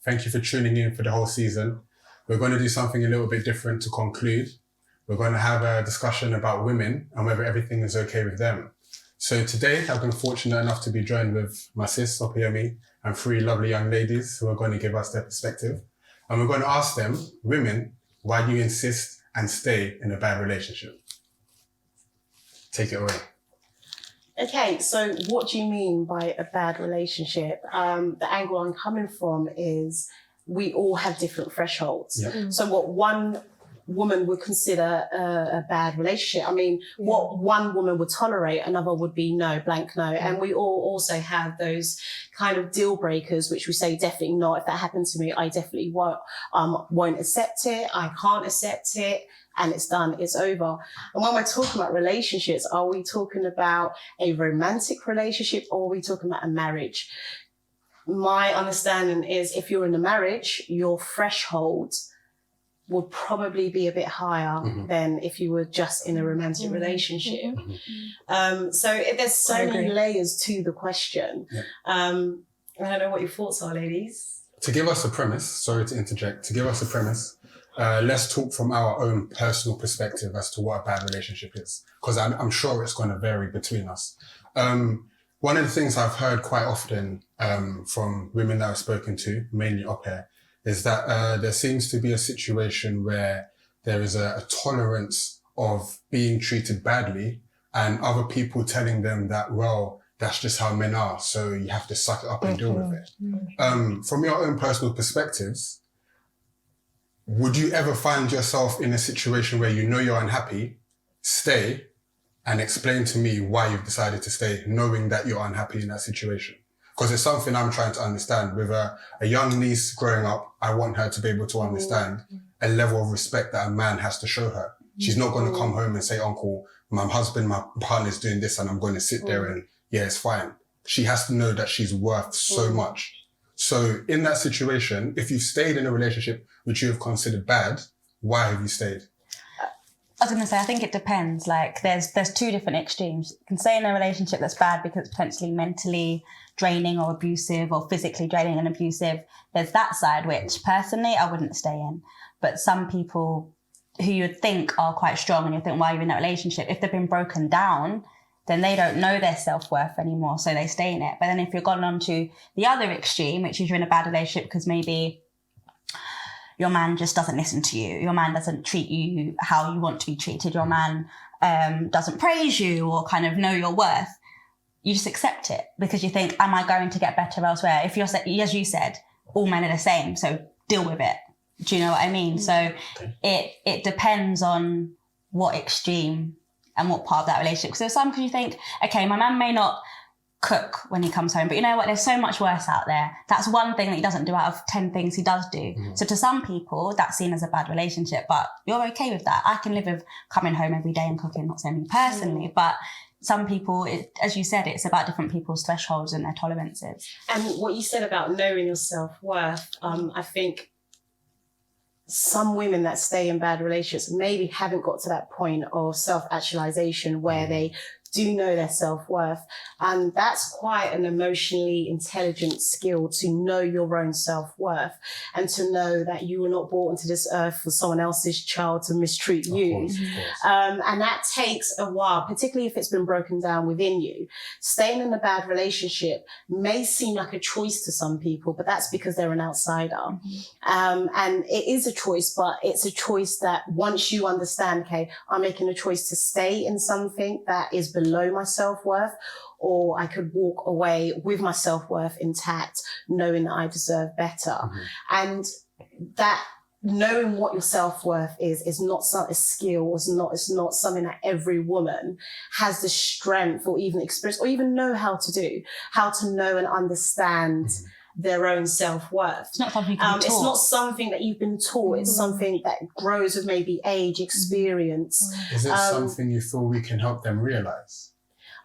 Thank you for tuning in for the whole season. We're going to do something a little bit different to conclude. We're going to have a discussion about women and whether everything is okay with them. So today, I've been fortunate enough to be joined with my sis, Opiomi, and 3 lovely young ladies who are going to give us their perspective. And we're going to ask them, women, why do you insist and stay in a bad relationship? Take it away. Okay, so what do you mean by a bad relationship? The angle I'm coming from is we all have different thresholds. Yep. So what one woman would consider a bad relationship, what one woman would tolerate, another would be no, blank no. And we all also have those kind of deal breakers, which we say definitely not. If that happened to me, I definitely won't accept it. I can't accept it. And it's done, it's over. And when we're talking about relationships, are we talking about a romantic relationship or are we talking about a marriage? My understanding is if you're in a marriage, your threshold would probably be a bit higher than if you were just in a romantic relationship. So there's so many layers to the question. Yeah. I don't know what your thoughts are, ladies. To give us a premise, sorry to interject, to give us a premise, let's talk from our own personal perspective as to what a bad relationship is, because I'm sure it's going to vary between us. One of the things I've heard quite often from women that I've spoken to, mainly up here, is that there seems to be a situation where there is a tolerance of being treated badly and other people telling them that, well, that's just how men are, so you have to suck it up and deal with it. From your own personal perspectives, would you ever find yourself in a situation where you know you're unhappy, stay, and explain to me why you've decided to stay, knowing that you're unhappy in that situation? Because it's something I'm trying to understand. With a young niece growing up, I want her to be able to understand a level of respect that a man has to show her. She's not going to come home and say, uncle, my husband, my partner's doing this, and I'm going to sit there and, yeah, it's fine. She has to know that she's worth so much. So in that situation, if you've stayed in a relationship which you have considered bad, why have you stayed? I was going to say, I think it depends. Like there's 2 different extremes. You can stay in a relationship that's bad because it's potentially mentally draining or abusive or physically draining and abusive. There's that side, which personally I wouldn't stay in. But some people who you would think are quite strong and you think, why are you in that relationship? If they've been broken down, then they don't know their self-worth anymore, so they stay in it. But then if you've gone on to the other extreme, which is you're in a bad relationship because maybe your man just doesn't listen to you, your man doesn't treat you how you want to be treated, your man doesn't praise you or kind of know your worth, you just accept it because you think, am I going to get better elsewhere? If you're, as you said, all men are the same, so deal with it. Do you know what I mean? So it depends on what extreme and what part of that relationship. So some, because you think, okay, my man may not cook when he comes home, but you know what, there's so much worse out there. That's one thing that he doesn't do out of 10 things he does do. So to some people, that's seen as a bad relationship, but you're okay with that. I can live with coming home every day and cooking, not saying me personally, but some people, as you said, it's about different people's thresholds and their tolerances. And what you said about knowing your self-worth, I think some women that stay in bad relationships maybe haven't got to that point of self-actualization where they do know their self-worth. And that's quite an emotionally intelligent skill to know your own self-worth and to know that you were not brought into this earth for someone else's child to mistreat you. Of course. And that takes a while, particularly if it's been broken down within you. Staying in a bad relationship may seem like a choice to some people, but that's because they're an outsider. And it is a choice, but it's a choice that once you understand, okay, I'm making a choice to stay in something that is below my self-worth, or I could walk away with my self-worth intact, knowing that I deserve better. And that knowing what your self-worth is not a skill, it's not something that every woman has the strength or even experience or even know how to do, how to know and understand their own self-worth. It's not something you can be taught. It's not something that you've been taught. It's something that grows with maybe age, experience. Is it something you feel we can help them realize?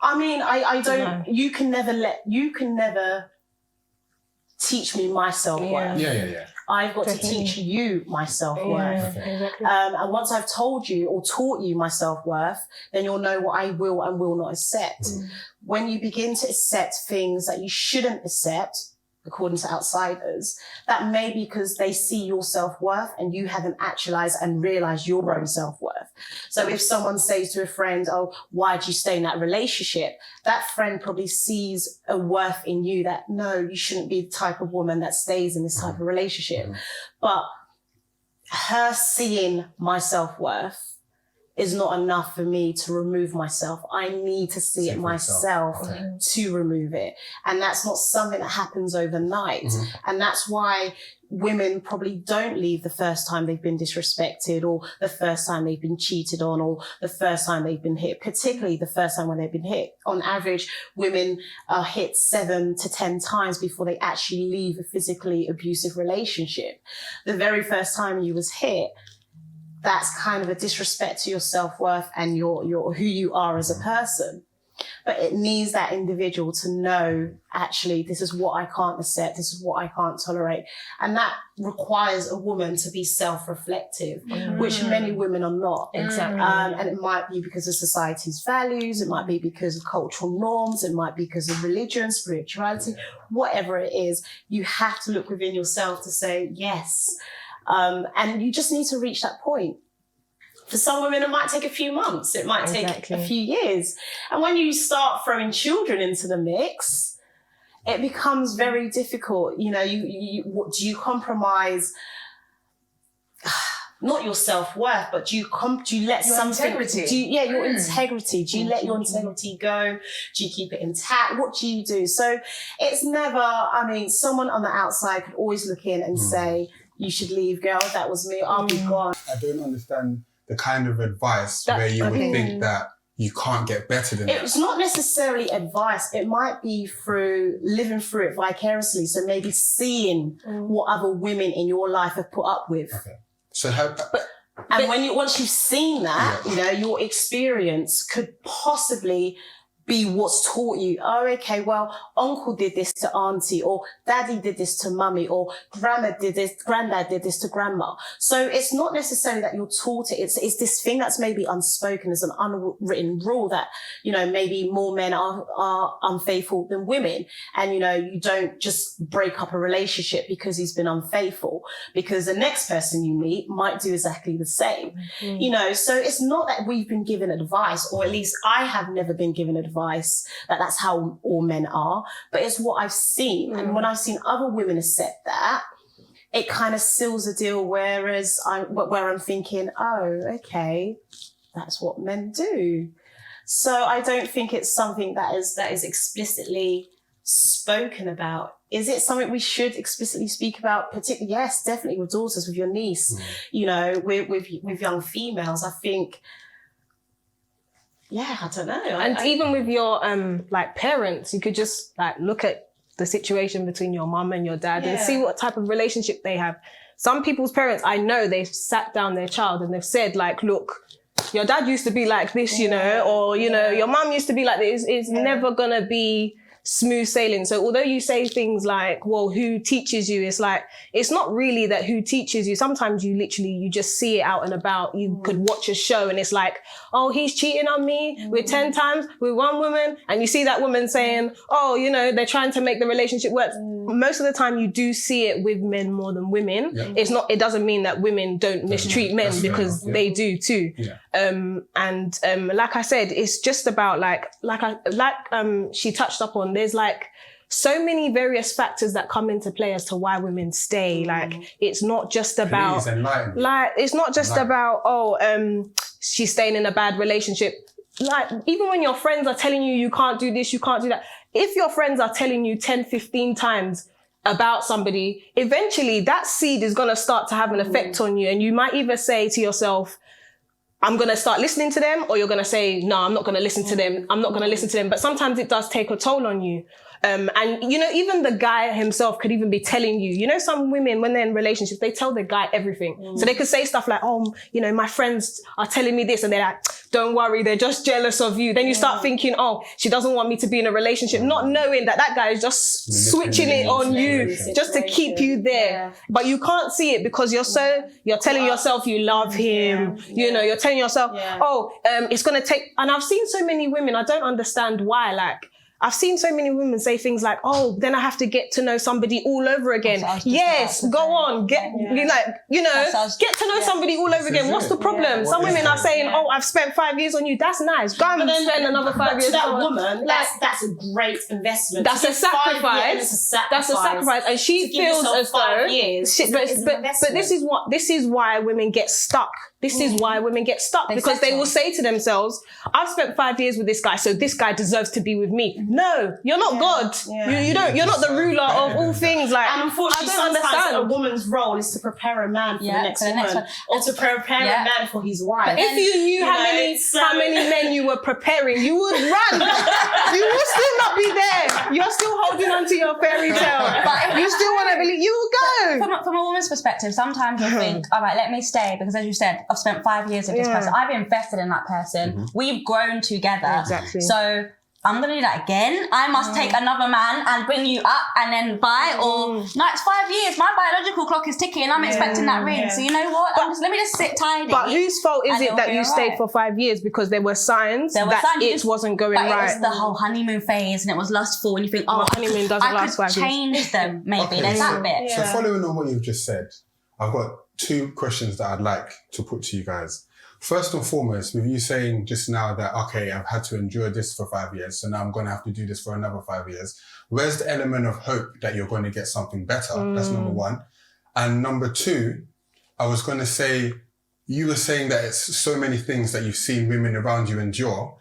I mean, I don't, you can never teach me my self-worth. Yeah. I've got to teach you my self-worth. Exactly. And once I've told you or taught you my self-worth, then you'll know what I will and will not accept. When you begin to accept things that you shouldn't accept, according to outsiders, that may be because they see your self-worth and you haven't actualized and realized your own self-worth. So if someone says to a friend, oh, why did you stay in that relationship? That friend probably sees a worth in you that, no, you shouldn't be the type of woman that stays in this type of relationship. But her seeing my self-worth is not enough for me to remove myself. I need to see it myself to remove it. And that's not something that happens overnight. And that's why women probably don't leave the first time they've been disrespected, or the first time they've been cheated on, or the first time they've been hit, particularly the first time when they've been hit. On average, women are hit 7 to 10 times before they actually leave a physically abusive relationship. The very first time you was hit, that's kind of a disrespect to your self-worth and your who you are as a person. But it needs that individual to know, actually, this is what I can't accept, this is what I can't tolerate. And that requires a woman to be self-reflective, which many women are not. Exactly. And it might be because of society's values, it might be because of cultural norms, it might be because of religion, spirituality, whatever it is. You have to look within yourself to say, yes. And you just need to reach that point. For some women, it might take a few months. It might take a few years. And when you start throwing children into the mix, it becomes very difficult. You know, do you compromise, not your self-worth, but do you let your something... integrity. Your integrity. Do you let your integrity go? Do you keep it intact? What do you do? So it's never, I mean, someone on the outside could always look in and say, you should leave, girl, that was me, I'll be gone. I don't understand the kind of advice where you would think that you can't get better than that. It's not necessarily advice. It might be through living through it vicariously. So maybe seeing what other women in your life have put up with. Okay. So once you've seen that, you know, your experience could possibly be what's taught you. Oh, okay, well, uncle did this to auntie, or daddy did this to mummy, or granddad did this to grandma. So it's not necessarily that you're taught it. It's this thing that's maybe unspoken as an unwritten rule that, you know, maybe more men are unfaithful than women. And, you know, you don't just break up a relationship because he's been unfaithful, because the next person you meet might do exactly the same. You know, so it's not that we've been given advice, or at least I have never been given advice that that's how all men are, but it's what I've seen. And when I've seen other women accept that, it kind of seals the deal, whereas where I'm thinking, oh, okay, that's what men do. So I don't think it's something that is explicitly spoken about. Is it something we should explicitly speak about? Particularly, yes, definitely with daughters, with your niece, you know, with young females. I think, yeah, I don't know. And even with your like parents, you could just like look at the situation between your mum and your dad and see what type of relationship they have. Some people's parents, I know, they've sat down their child and they've said like, look, your dad used to be like this, you know, or, you know, your mum used to be like this. It's never gonna be smooth sailing. So although you say things like, well, who teaches you? It's like, it's not really that who teaches you. Sometimes you just see it out and about. You could watch a show and it's like, oh, he's cheating on me with 10 times with one woman. And you see that woman saying, oh, you know, they're trying to make the relationship work. Most of the time you do see it with men more than women. It doesn't mean that women don't mistreat men, because they do too. Like I said, it's just about she touched up on, there's like so many various factors that come into play as to why women stay. Like, it's not just about, she's staying in a bad relationship. Like, even when your friends are telling you can't do this, you can't do that. If your friends are telling you 10, 15 times about somebody, eventually that seed is going to start to have an effect on you. And you might either say to yourself, I'm going to start listening to them, or you're going to say, no, I'm not going to listen to them. I'm not going to listen to them. But sometimes it does take a toll on you. And, you know, even the guy himself could even be telling you, you know, some women, when they're in relationships, they tell the guy everything. So they could say stuff like, oh, you know, my friends are telling me this. And they're like, don't worry, they're just jealous of you. Then you start thinking, oh, she doesn't want me to be in a relationship, not knowing that guy is just switching it on you just to keep you there. But you can't see it because you're telling yourself you love him. You know, you're telling yourself, it's going to take, and I've seen so many women, I don't understand why, like, I've seen so many women say things like, "Oh, then I have to get to know somebody all over again." Yes, go on, get to know somebody all over again. What's the problem? Some women are saying, "Oh, I've spent 5 years on you. That's nice. Go and spend another 5 years." To that woman, that's a great investment. That's a sacrifice. That's a sacrifice, and she feels as though. But this is why women get stuck. This is why women get stuck, because they will say to themselves, "I've spent 5 years with this guy, so this guy deserves to be with me." No, you're not God. You don't. You're not the ruler of all things. Like, and unfortunately, I don't sometimes understand. a woman's role is to prepare a man for the next woman, or to prepare a man for his wife. But if you knew how many men you were preparing, you would run. You will still not be there. You're still holding on to your fairy tale. But you still want to believe. You will go. From a woman's perspective, sometimes you'll think, all right, let me stay, because as you said, I've spent 5 years with this person. I've invested in that person. We've grown together. Exactly. So I'm going to do that again. I must take another man and bring you up and then buy, or no, it's 5 years. My biological clock is ticking. I'm expecting that ring. So you know what? Let me just sit tidy. But whose fault is it that you stayed for 5 years? Because there were signs that it wasn't going right. It was the whole honeymoon phase, and it was lustful, and you think, oh, honeymoon doesn't last 5 years. I could change them, maybe. There's that bit. So following on what you've just said, I've got 2 questions that I'd like to put to you guys. First and foremost, with you saying just now that, okay, I've had to endure this for 5 years, so now I'm going to have to do this for another 5 years. Where's the element of hope that you're going to get something better? That's number 1. And number 2, I was going to say, you were saying that it's so many things that you've seen women around you endure.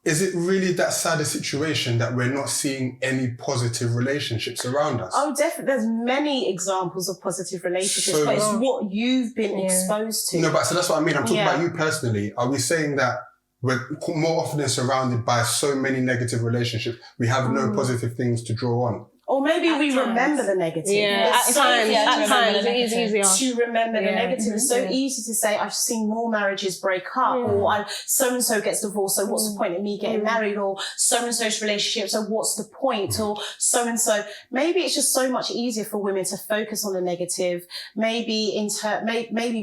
Is it really that sad a situation that we're not seeing any positive relationships around us? Oh, definitely. There's many examples of positive relationships, but it's what you've been exposed to. No, but so that's what I mean. I'm talking about you personally. Are we saying that we're more often surrounded by so many negative relationships, we have no positive things to draw on? Or maybe we remember the negative. Yeah, at times it is easier to remember the negative. It's so easy to say, I've seen more marriages break up, or so-and-so gets divorced, so what's the point of me getting married, or so-and-so's relationship, so what's the point, or so-and-so. Maybe it's just so much easier for women to focus on the negative, maybe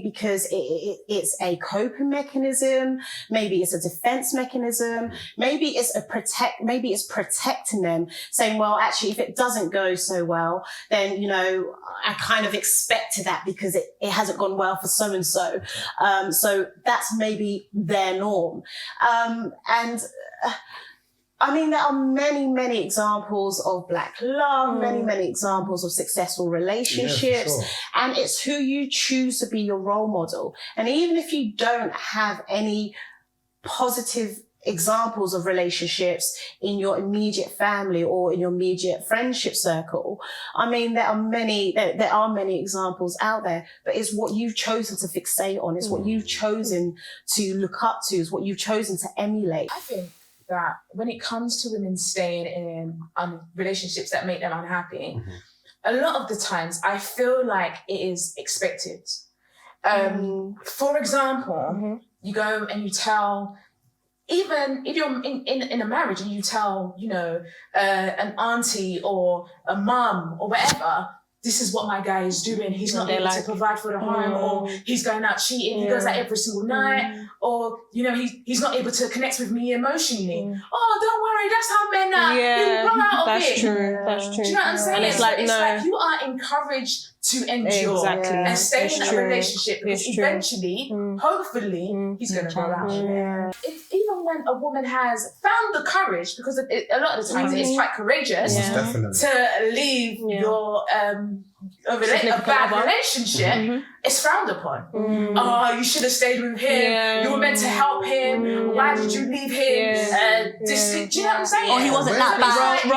because it's a coping mechanism, maybe it's a defense mechanism, maybe it's protecting them, saying, well, actually, if it doesn't go so well, then, I kind of expected that because it hasn't gone well for so-and-so. So that's maybe their norm. I mean, there are many, many examples of Black love, many examples of successful relationships. Yeah, for sure. And it's who you choose to be your role model. And even if you don't have any positive examples of relationships in your immediate family or in your immediate friendship circle, I mean, there are many examples out there, but it's what you've chosen to fixate on. It's what you've chosen to look up to. It's what you've chosen to emulate. I think that when it comes to women staying in relationships that make them unhappy, a lot of the times I feel like it is expected. For example, you go and you tell, even if you're in a marriage and you tell, an auntie or a mum or whatever, this is what my guy is doing. He's not able to provide for the home, or he's going out cheating. He goes out every single night, or, he's not able to connect with me emotionally. Oh, don't worry, that's how men are. You grow out of it. That's true. Do you know what I'm saying? And it's like you are encoured to endure and stay in a relationship, because eventually, hopefully, he's going to grow out. Even when a woman has found the courage, because a lot of the times it's quite courageous to leave your a bad relationship, it's frowned upon. Oh, you should have stayed with him. You were meant to help him. Why did you leave him? Do you know what I'm saying? Or he wasn't that bad.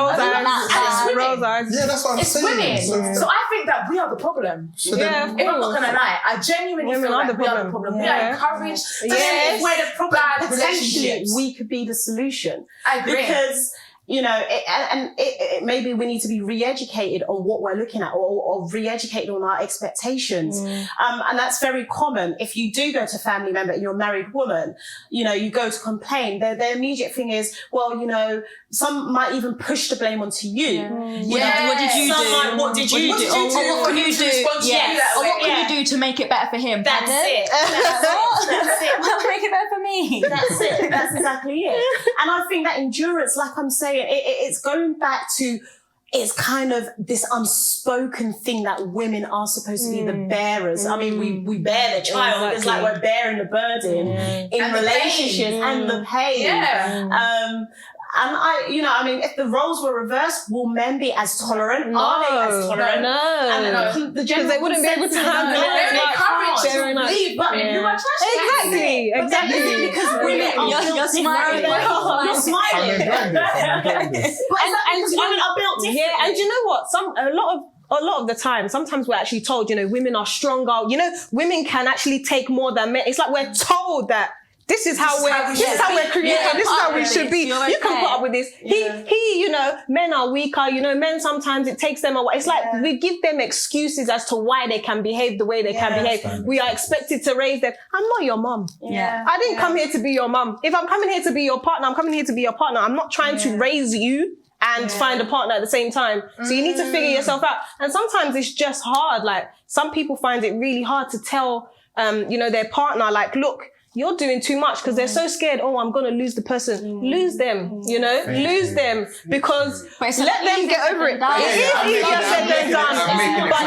Rose eyes. Yeah, that's what I'm saying. It's women. So I think that we are the problem. So if I'm not going to lie, I genuinely feel like we are the problem. We are encouraged to stay with the problem. Potentially, we could be the solution. I agree. Because maybe we need to be re-educated on what we're looking at, or re-educated on our expectations. And that's very common. If you do go to a family member and you're a married woman, you go to complain, their immediate thing is, well, some might even push the blame onto you. What did you do? What did you do? Or what could you do? Or what could you do to make it better for him. That's Pardon? it. That's it. Well, make it better for me. That's it. That's exactly it. And I think that endurance, like I'm saying, it's going back to, it's kind of this unspoken thing that women are supposed to be the bearers. I mean, we bear the child. It's like we're bearing the burden in And the relationships pain. and the pain. Yeah. And I mean, if the roles were reversed, will men be as tolerant? Are they as tolerant? No. And the Because they wouldn't be able to handle it. They're Like, encouraged fair to enough. leave women who are trash Exactly. But that isn't because women are You're built smiling. differently. You're smiling. I'm enjoying this. But and women are built differently. Yeah, and you know what? A lot of the time, sometimes we're actually told, women are stronger. Women can actually take more than men. It's like we're told that this is how we're created. Yeah, this is how we should be. You're You can okay. put up with this. He, men are weaker. Men sometimes it takes them a while. It's like we give them excuses as to why they can behave the way they can behave. We are expected to raise them. I'm not your mom. Yeah. I didn't come here to be your mom. If I'm coming here to be your partner, I'm coming here to be your partner. I'm not trying to raise you and find a partner at the same time. So you need to figure yourself out. And sometimes it's just hard. Like some people find it really hard to tell, their partner, like, look, you're doing too much because they're so scared. Oh, I'm going to lose the person. Lose them, lose them because let them get over it. It is easier said than done. But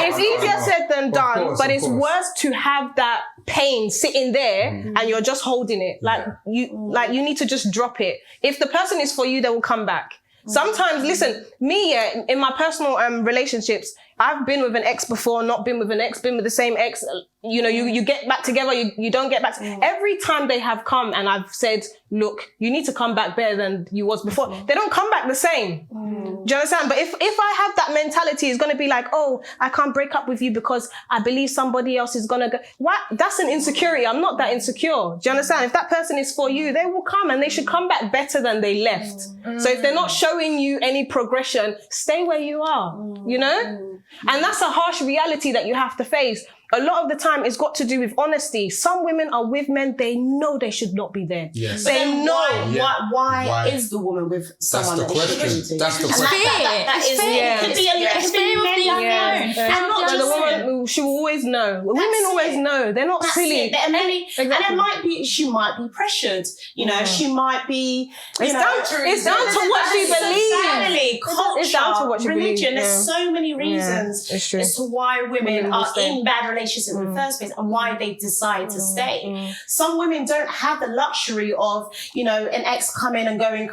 it's easier said than done. But it's worse to have that pain sitting there and you're just holding it. Like you need to just drop it. If the person is for you, they will come back. Sometimes, listen, me, in my personal relationships, I've been with an ex before, not been with an ex, been with the same ex. You get back together, you don't get back. Every time they have come and I've said, look, you need to come back better than you was before. They don't come back the same. Do you understand? But if I have that mentality, it's going to be like, oh, I can't break up with you because I believe somebody else is going to go. What? That's an insecurity. I'm not that insecure. Do you understand? If that person is for you, they will come and they should come back better than they left. So if they're not showing you any progression, stay where you are, And that's a harsh reality that you have to face. A lot of the time it's got to do with honesty. Some women are with men, they know they should not be there. Yes. They know. Yeah. Why is the woman with someone That's the that they question. shouldn't be? That's the And question. that is it. It could be many. And not But the just woman, she will always know. Women always know. They're not That's silly. it. And she might be pressured. She might be. It's down to what she believes. Family, culture, It's down to what she religion. believes. There's so many reasons it's true. as to why women Women will are stay. in bad relationships in the first place and why they decide to stay. Some women don't have the luxury of, an ex coming and going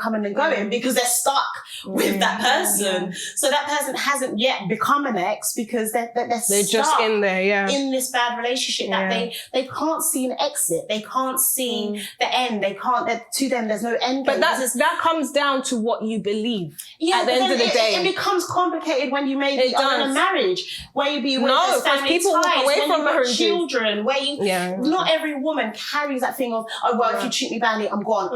because they're stuck with that person. So that person hasn't yet become an ex because they're They're stuck just in there, in this bad relationship that they can't see an exit. They can't see the end. They can't, to them, there's no end game. But that comes down to what you believe at the end of the day. It becomes complicated when you maybe are in a marriage, where you be with No, because people walk away from marriages. Children, where you, not every woman carries that thing of, oh, well, if you treat me badly, I'm gone.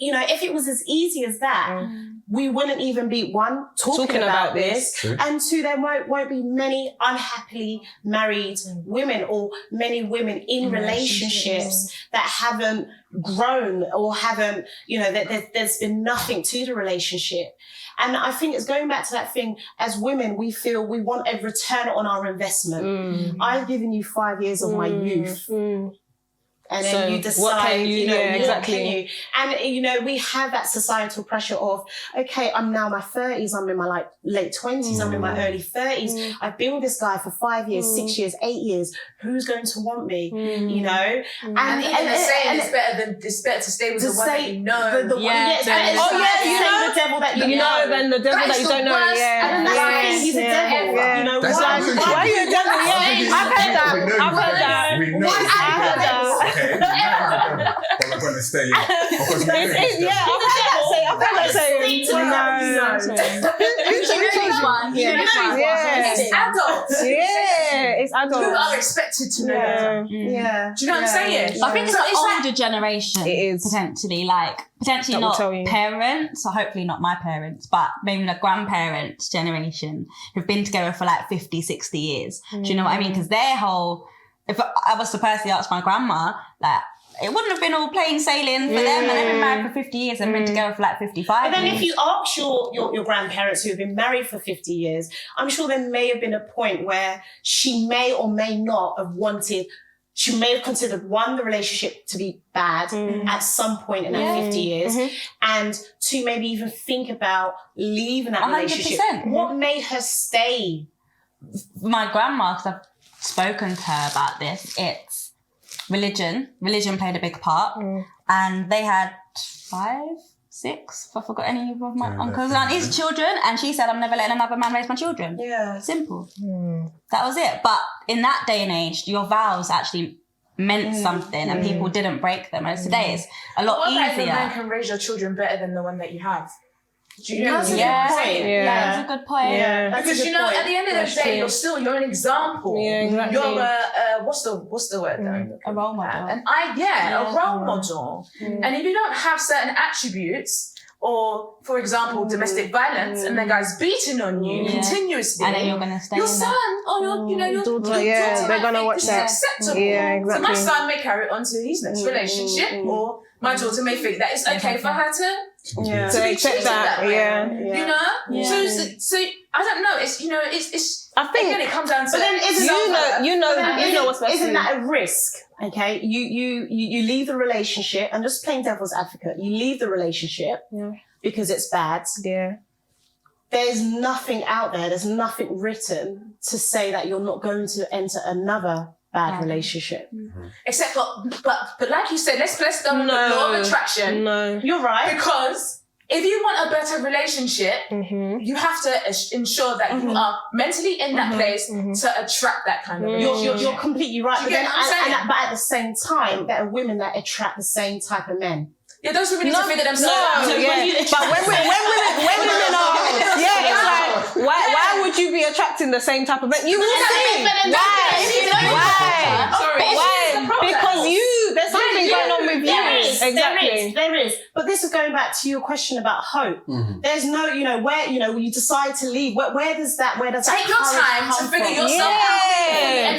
If it was as easy as that, we wouldn't even be, one, talking about this, and two, there won't be many unhappily married women or many women in relationships that haven't grown or haven't, there's been nothing to the relationship. And I think it's going back to that thing, as women, we feel we want a return on our investment. I've given you 5 years of my youth. And then So you decide, what can you, what can you? And, we have that societal pressure of, okay, I'm now my 30s, I'm in my late 20s, I'm in my early 30s. I've been with this guy for 5 years, 6 years, 8 years. Who's going to want me? And even the saying it's better to stay with the one that you know. The devil that you know than the devil that you don't know. And that's the thing, he's a devil. Why are you a devil? I've heard that. We know. Okay, but we're going to stay. I've heard that saying. It's adults. It's adults. Who are expected to know that. Yeah. Do you know what I'm saying? I think it's the older generation. It is. Potentially not parents, or hopefully not my parents, but maybe the grandparents' generation who've been together for 50, 60 years. Do you know what I mean? Because their whole, if I was to personally ask my grandma, it wouldn't have been all plain sailing for them, and they've been married for 50 years and been together for like 55 But then years. if you ask your grandparents who have been married for 50 years, I'm sure there may have been a point where she may or may not have she may have considered, one, the relationship to be bad at some point in that 50 years, and two, maybe even think about leaving that 100%. relationship. What made her stay? My grandma, because I've spoken to her about this, it's religion. Religion played a big part. And they had 5, 6, if I forgot any of my uncles and aunties' children. And she said, I'm never letting another man raise my children. Yeah. Simple. That was it. But in that day and age, your vows actually meant something and people didn't break them. And today it's a lot What about if a easier. man can raise your children better than the one that you have? Do you know That's a what I'm good saying? point. Yeah. That's a good point. Yeah. That's a Because good you know, point. at the end of the day, you're an example. Yeah, exactly. You're a what's the word? A role model. A role model. And if you don't have certain attributes, or for example, domestic violence, and the guy's beating on you continuously, And then you're going to stay your in son that. or your Daughter, daughter, yeah, they're gonna might watch think that. this is acceptable. Yeah, So my exactly. son may carry it on to his next relationship, or my daughter may think that it's okay for her to Yeah. be accept treated that, that way. yeah. You know? Yeah. So I don't know. It's I think again, it comes down to But then isn't you know what's best for Isn't you. that a risk? Okay, you leave the relationship, and just playing devil's advocate, you leave the relationship because it's bad. Yeah. There's nothing out there. There's nothing written to say that you're not going to enter another bad relationship. except for but like you said, let's go on the law of attraction. No. You're right. Because if you want a better relationship, you have to ensure that you are mentally in that place to attract that kind of relationship. You're completely right. Do But you then, get what I'm saying? but at the same time, there are women that attract the same type of men. Yeah, those women need to figure themselves out. So when you But when women are, it's like, why would you be attracting the same type of men? You will see. Why? Sorry. Why? Because there's something going on with you. There is. But this is going back to your question about hope. There's no, where you decide to leave. Where does that Take your courage time to come figure from? yourself out.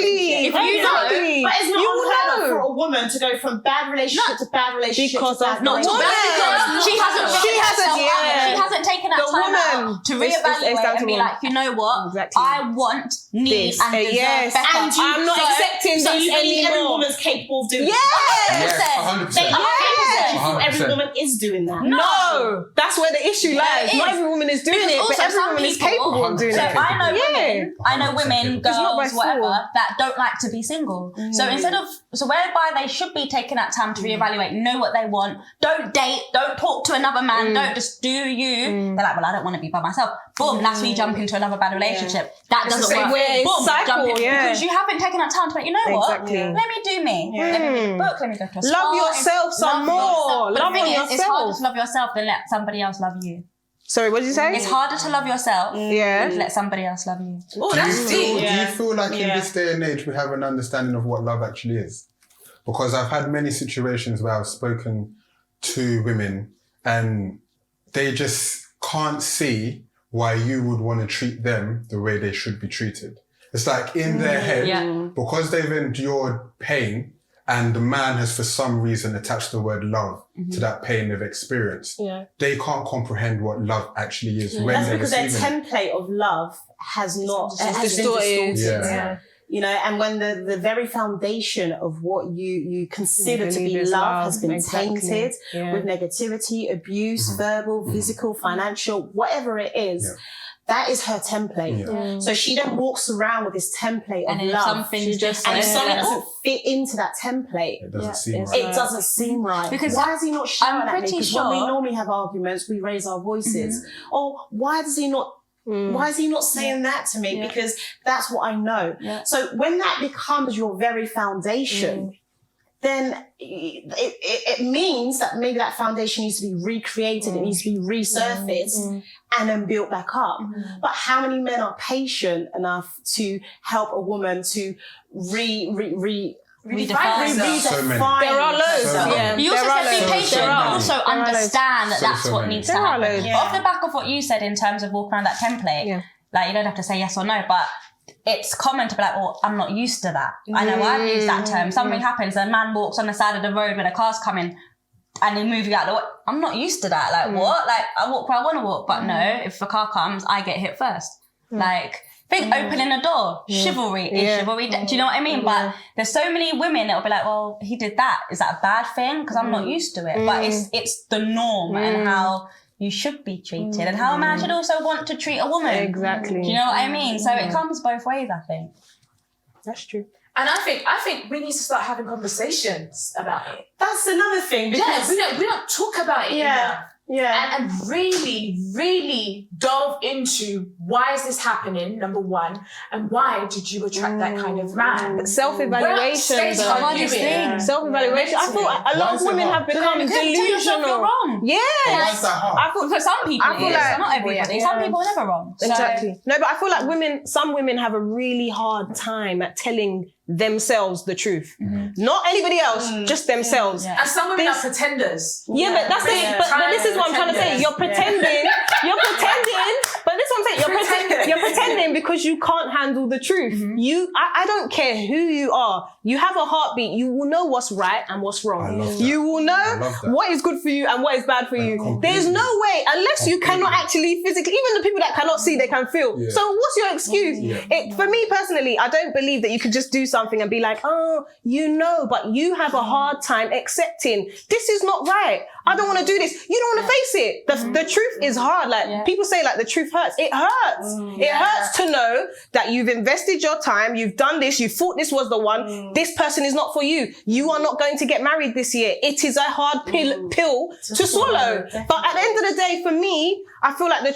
Exactly. But it's not unheard of for know. a woman to go from bad relationship to bad relationship Because to of bad the relationship. woman. She hasn't taken that The time woman. out to It's reevaluate down and to be woman. like, you know what? Exactly. I want, need, This. and deserve Yes. better. And I'm not accepting so this you believe every anymore. woman's capable of doing Yes. Yes, 100%. They are capable. 100%. Every woman is doing that. No, that's where the issue lies. it Not is. every woman is doing Because it, but also every some woman is people- capable of doing So it. I know Yeah. women, It's not by girls, whatever, force. that don't like to be single. So whereby they should be taking that time to reevaluate, know what they want, don't date, don't talk to another man, don't just do you. They're like, well, I don't want to be by myself. Boom, that's when you jump into another bad relationship. That It's the doesn't same work. way, it's Boom, cycle, jump in. yeah. Because you haven't taken that time to like, you know what? Exactly. Let me do me. Let me read a book, let me go to a spa. Love yourself some Love more. yourself. But Love the thing on is, it's harder yourself. to love yourself than let somebody else love you. Sorry, what did you say? It's harder to love yourself Yeah. than to let somebody else love you. Oh, Do you that's feel, deep. do you feel like in this day and age we have an understanding of what love actually is? Because I've had many situations where I've spoken to women and they just can't see why you would want to treat them the way they should be treated. It's like in their head, because they've endured pain and the man has for some reason attached the word love to that pain they've experienced, they can't comprehend what love actually is when That's they're because their receiving it. template of love has been distorted. Yeah. And when the very foundation of what you consider to believe be is love has been exactly. tainted Yeah. with negativity, abuse, verbal, physical, financial, whatever it is, that is her template. Yeah. So she then walks around with this template And of then if love. something's just And if like- something doesn't fit into that template, It doesn't seem It's right. it doesn't seem right. Because why is he not shouting I'm at me? pretty Because when we sure- normally have arguments, we raise our voices. Or why does he not? Why is he not saying that to me? Because that's what I know. Yeah. So when that becomes your very foundation, then it means that maybe that foundation needs to be recreated. It needs to be resurfaced and then built back up. But how many men are patient enough to help a woman to Redefine herself. So many. There are loads. So many. Yeah. You also There are said be loads. patient, There but are also loads. There are understand that So that's what many. needs to There are happen. loads. But off the back of what you said in terms of walking around that template, Yeah. like you don't have to say yes or no, but it's common to be like, well, I'm not used to that. I know I've used that term. Something happens, a man walks on the side of the road when a car's coming and they move you out the way. I'm not used to that. Like, what? Like, I walk where I want to walk. But no, if a car comes, I get hit first. Like, think opening a door. Chivalry is chivalry. Do you know what I mean? But there's so many women that will be like, well, he did that. Is that a bad thing? Because I'm not used to it. But it's the norm and how you should be treated and how a man should also want to treat a woman. Exactly. Do you know what I mean? So it comes both ways, I think. That's true. And I think we need to start having conversations about it. That's another thing. Because We don't talk about it enough. Yeah. And really, really delve into why is this happening, number one, and why did you attract that kind of man? Self-evaluation. Self-evaluation. I feel a lot of women have become delusional. Wrong. Yeah. Why is that hard? I thought for some people I feel it is, like- not everybody. Some people are never wrong. So- Exactly. No, but I feel like some women have a really hard time at telling themselves the truth. Not anybody else, just themselves. Yeah. And some women This- are pretenders. Yeah, but that's Big it. But this is what I'm trying to say. pretenders. You're pretending. You're pretending. But this is what I'm saying. You're pretending because you can't handle the truth. I don't care who you are. You have a heartbeat. You will know what's right and what's I wrong. love that. You will I know love that. what is good for you and what is bad for you. completely. There's no way, unless you cannot actually physically, even the people that cannot see, they can feel. Yeah. So what's your excuse? Yeah. For me personally, I don't believe that you could just do something and be like, oh, you know, but you have a hard time accepting this is not right. I don't want to do this. You don't want to face it. The truth is hard. Like people say, like the truth hurts. It hurts. It hurts to know that you've invested your time. You've done this. You thought this was the one. This person is not for you. You are not going to get married this year. It is a hard pill to swallow. But at the end of the day, for me, I feel like the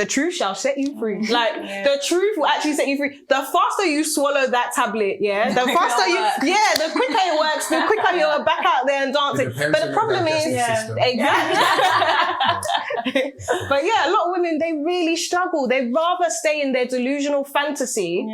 truth shall set you free. Like the truth will actually set you free. The faster you swallow that tablet, the faster the quicker it works, the quicker you're back out there and dancing. But the problem is, exactly. But yeah, a lot of women, they really struggle. They rather stay in their delusional fantasy,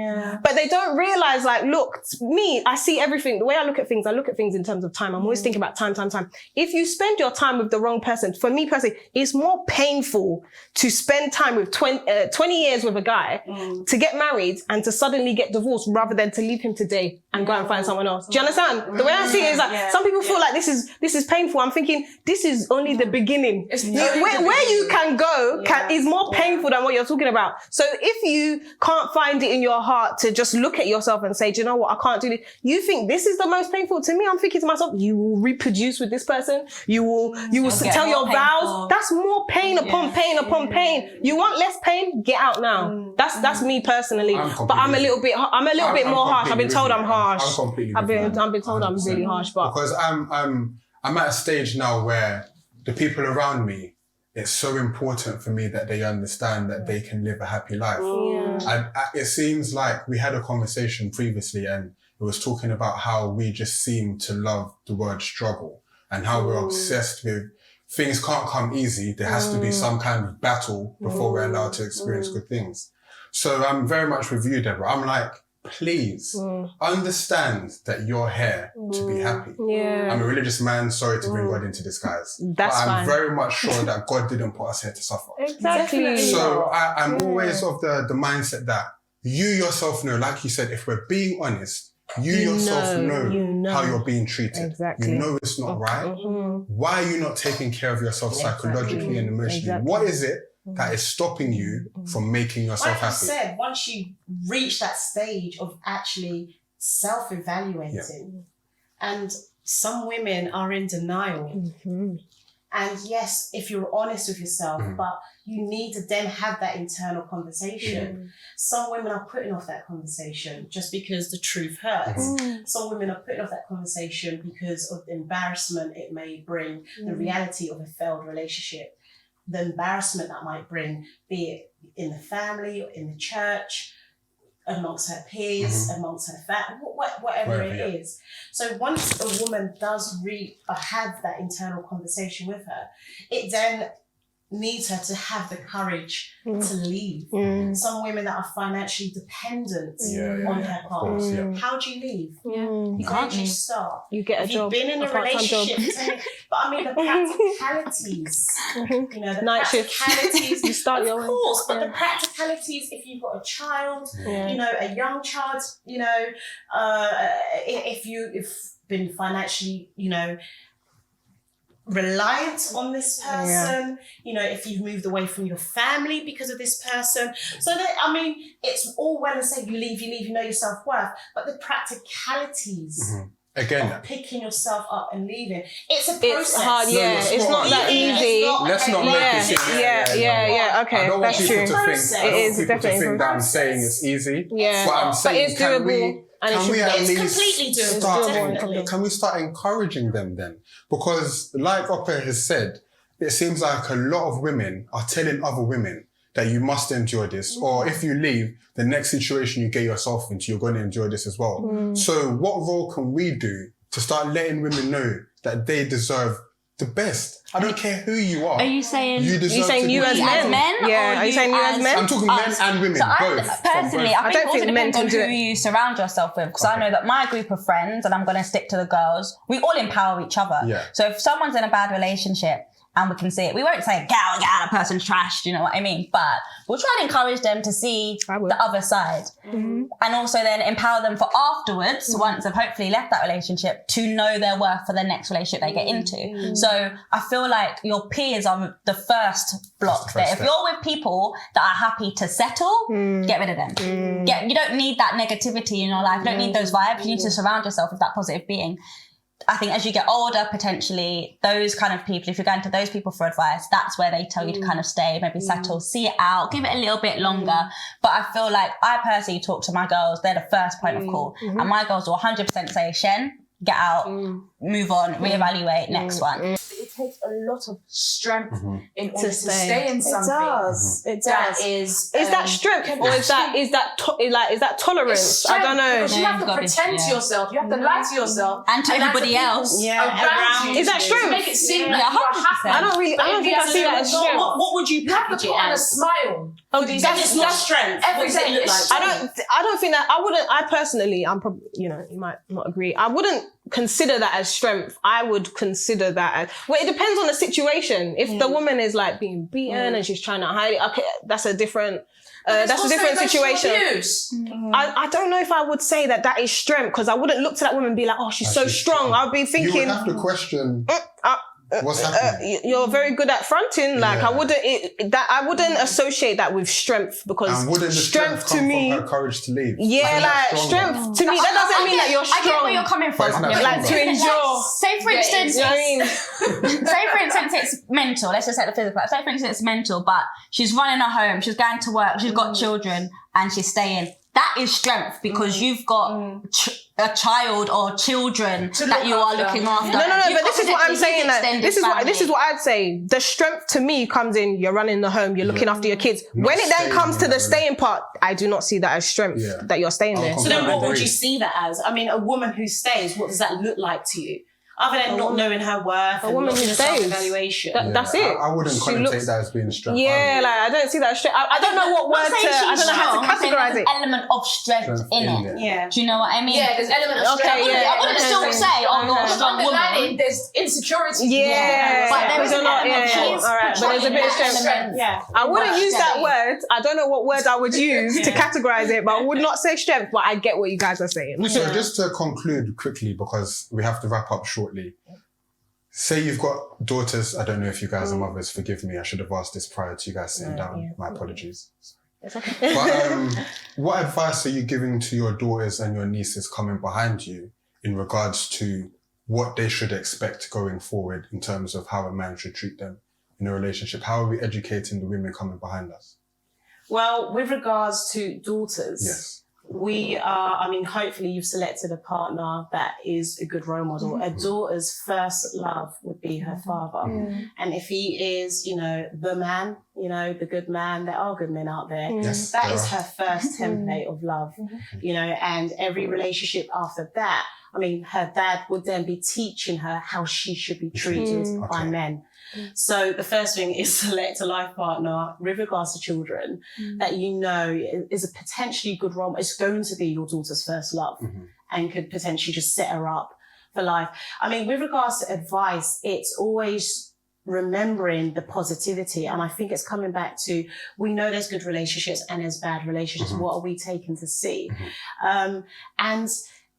but they don't realize, like, look, me, I see everything. The way I look at things in terms of time. I'm always thinking about time. If you spend your time with the wrong person, for me personally, it's more painful to spend time with 20 years with a guy to get married and to suddenly get divorced rather than to leave him today and go and find someone else. Do you understand? The way I see it is like, some people feel like this is painful. I'm thinking this is only the beginning. Where you can go is more painful than what you're talking about. So if you can't find it in your heart to just look at yourself and say, do you know what, I can't do this. You think this is the most painful. To me, I'm thinking to myself, you will reproduce with this person. You will tell your vows. That's more pain upon pain upon pain. You want less pain? Get out now. That's me personally. But I'm a little bit more harsh. I've been told I'm harsh. I've been told I'm really harsh. But because I'm at a stage now where the people around me, it's so important for me that they understand that they can live a happy life. It seems like we had a conversation previously and it was talking about how we just seem to love the word struggle and how we're obsessed with things can't come easy. There has to be some kind of battle before we're allowed to experience good things. So I'm very much with you, Deborah. I'm like, please understand that you're here to be happy. I'm a religious man. Sorry to bring God into disguise. That's but I'm fine. very much sure that God didn't put us here to suffer. exactly. So I'm always of the mindset that you yourself know, like you said, if we're being honest, you yourself know how you're being treated. Exactly. You know it's not right. Why are you not taking care of yourself psychologically and emotionally? What is it that is stopping you from making yourself like you happy? said, once you reach that stage of actually self-evaluating, and some women are in denial. And yes, if you're honest with yourself, but you need to then have that internal conversation. Some women are putting off that conversation just because the truth hurts. Some women are putting off that conversation because of the embarrassment it may bring, the reality of a failed relationship, the embarrassment that might bring, be it in the family or in the church, amongst her peers, amongst her family, whatever it is. So once a woman does have that internal conversation with her, it then needs her to have the courage to leave. Some women that are financially dependent on her partner. How do you leave? You Where do you start? You get a if job. You've been in a part-time job. relationship, but I mean the practicalities. You know, the Night shift. practicalities. You start your of course, but the practicalities. If you've got a child, you know, a young child, you know, if you've been financially, you know, reliant on this person, you know, if you've moved away from your family because of this person. So that, I mean, it's all well and said you leave, you know your self-worth, but the practicalities again, of picking yourself up and leaving, it's a process. It's hard, it's not that easy. Let's not make it okay, I don't want that's people true. to think, It is people to definitely think that I'm saying it's easy. Yeah. But I'm saying, it's doable. Can we at It's least completely doable, definitely. can we start encouraging them then? Because like Opa has said, it seems like a lot of women are telling other women that you must endure this, or if you leave, the next situation you get yourself into, you're going to endure this as well. So what role can we do to start letting women know that they deserve the best? I don't care who you are. Are you saying you deserve you as men? Yeah. Are you saying you as men? I'm talking men and women, So both. personally, I think it also men depends on can do who it. you surround yourself with. Because I know that my group of friends, and I'm going to stick to the girls, we all empower each other. Yeah. So if someone's in a bad relationship and we can see it, we won't say, get out, that person's trash, do you know what I mean? But we'll try to encourage them to see the other side. And also then empower them for afterwards, once they've hopefully left that relationship, to know their worth for the next relationship they get into. So I feel like your peers are the first block there. If you're with people that are happy to settle, get rid of them. You don't need that negativity in your life. You don't need those vibes. You need to surround yourself with that positive being. I think as you get older, potentially, those kind of people, if you're going to those people for advice, that's where they tell you to kind of stay, maybe settle, see it out, give it a little bit longer. But I feel like I personally talk to my girls, they're the first point of call. And my girls will 100% say, Shen, get out, move on, reevaluate, next one. It takes a lot of strength in order to stay in something. It does. Is that strength or is that tolerance? I don't know. Because you have to pretend to yourself. You have to lie to yourself And to everybody else. around you. Is that strength? To make it seem like Yeah, you're happy. 100%. I don't think I see that as strength. What would you You have to package put it on a as? smile. Oh, That's not strength. Every What does it day look is like? I don't think that, I personally, I'm probably, you know, you might not agree. I wouldn't consider that as strength. I would consider that as, well, it depends on the situation. If the woman is like being beaten and she's trying to hide it, okay, that's a different, situation. I don't know if I would say that is strength, because I wouldn't look to that woman and be like, oh, she's so strong. I'd be thinking, You would have to question what's happening. you're very good at fronting. Like I wouldn't associate that with strength, because And wouldn't the strength to come me, from her courage to leave? like strength to me, that doesn't mean that you're strong. I get where you're coming from. But it's not Like to endure. Say for instance, You know what I mean? say for instance it's mental. Let's just say the physical. Say for instance it's mental, but she's running her home, she's going to work, she's got children, and she's staying. That is strength, because you've got a child or children that you are looking after. No, You've but got this is what I'm saying. Like, extended this is family. what I'd say. The strength to me comes in, you're running the home, you're looking after your kids. Not When it then staying comes to in the that staying part, I do not see that as strength, Yeah. that you're staying there. I'll So then what would agree. you see that as? I mean, a woman who stays, what does that look like to you? Other than not knowing her worth and woman not who doing a stays. self-evaluation. That's it. I wouldn't She connotate looks- that as being strength. Yeah, like I don't see that as strength. I don't know what I'm word not to, saying I she's don't know how strong, to I'm saying categorize there's it. an element of strength in it. Yeah. Do you know what I mean? Yeah, there's element of Okay, strength. yeah. I wouldn't still say, oh, you're a But strong underlying, woman. there's insecurity. Yeah. But there Because is you're an not, element of yeah. strength. All right, but there's a bit of strength. Yeah. I wouldn't use that Steady. word. I don't know what word I would use to categorize it, but I would not say strength, but I get what you guys are saying. So just to conclude quickly, because we have to wrap up shortly. Say you've got daughters. I don't know if you guys are mothers. Forgive me. I should have asked this prior to you guys sitting down. My apologies. It's okay. But what advice are you giving to your daughters and your nieces coming behind you in regards to what they should expect going forward in terms of how a man should treat them in a relationship? How are we educating the women coming behind us? Well, with regards to daughters, Yes. we are, I mean, hopefully you've selected a partner that is a good role model. A daughter's first love would be her father. And if he is, you know, the man, you know, the good man, there are good men out there. Yes, That there is are. her first template of love, you know, and every relationship after that, I mean, her dad would then be teaching her how she should be treated by men. So the first thing is select a life partner with regards to children that you know is a potentially good role. It's going to be your daughter's first love and could potentially just set her up for life. I mean, with regards to advice, it's always remembering the positivity. And I think it's coming back to, we know there's good relationships and there's bad relationships. What are we taking to see? And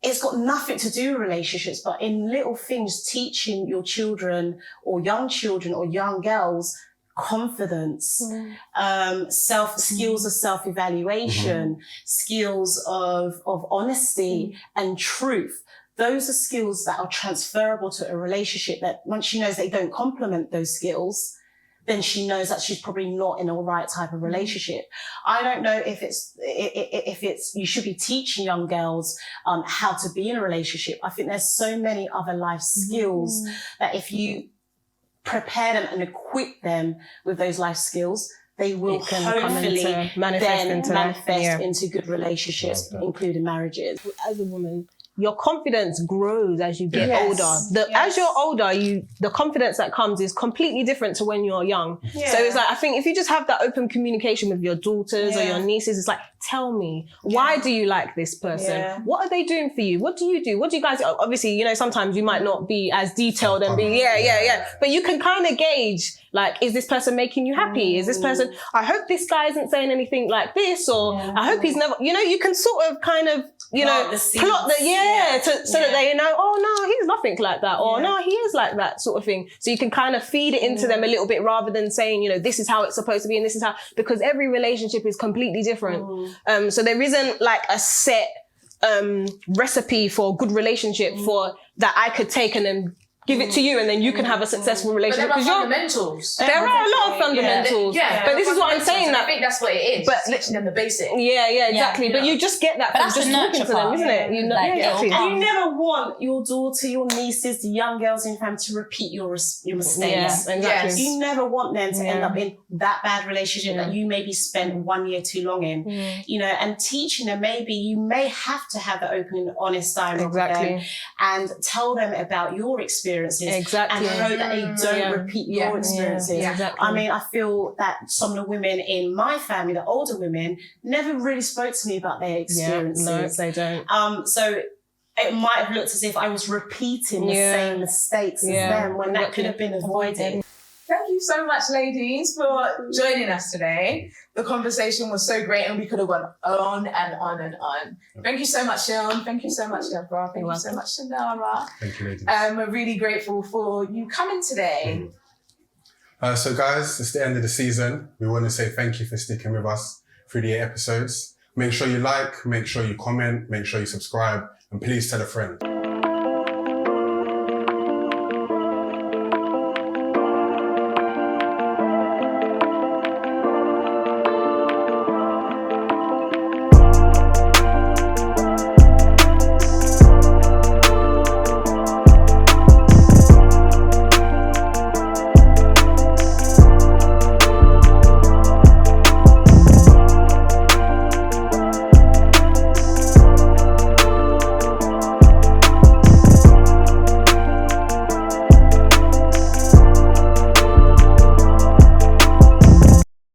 it's got nothing to do with relationships, but in little things, teaching your children or young girls confidence, skills of self-evaluation, skills of honesty and truth. Those are skills that are transferable to a relationship, that once she knows they don't complement those skills, then she knows that she's probably not in the right type of relationship. I don't know if it's you should be teaching young girls how to be in a relationship. I think there's so many other life skills that if you prepare them and equip them with those life skills, they will hopefully manifest into good relationships, including marriages. As a woman, your confidence grows as you get older. As you're older, the confidence that comes is completely different to when you're young. So it's like, I think if you just have that open communication with your daughters or your nieces, it's like, tell me, why do you like this person? What are they doing for you? What do you do? What do you guys, obviously, you know, sometimes you might not be as detailed and be, but you can kind of gauge, like, is this person making you happy? Is this person, I hope this guy isn't saying anything like this, or I hope he's never, you know, you can sort of kind of, you know, plot the, so that they know, oh no, he's nothing like that, or no, he is like that, sort of thing. So you can kind of feed it into them a little bit, rather than saying, you know, this is how it's supposed to be and this is how, because every relationship is completely different. So there isn't like a set recipe for a good relationship for that I could take and then give it to you, and then you can have a successful relationship. But there are fundamentals. There are a lot of fundamentals. But this is what I'm saying. I think that's what it is. But teaching them the basics. Exactly. But you just get that from just talking to them, isn't it? You know, exactly. And you never want your daughter, your nieces, the young girls in your family to repeat your mistakes. Exactly. You never want them to end up in that bad relationship that you maybe spent 1 year too long in. You know, and teaching them, maybe you may have to have an open and honest dialogue with them and tell them about your experiences. And hope that they don't repeat your experiences. I mean, I feel that some of the women in my family, the older women, never really spoke to me about their experiences. No, they don't. So it might have looked as if I was repeating the same mistakes as them, when that could have been avoided. Thank you so much, ladies, for joining us today. The conversation was so great and we could have gone on and on and on. Thank you so much, Sean. Thank you so much, Deborah. Thank you so much, Shanara. Thank you, ladies. We're really grateful for you coming today. So guys, it's the end of the season. We want to say thank you for sticking with us through the 8 episodes. Make sure you like, make sure you comment, make sure you subscribe, and please tell a friend.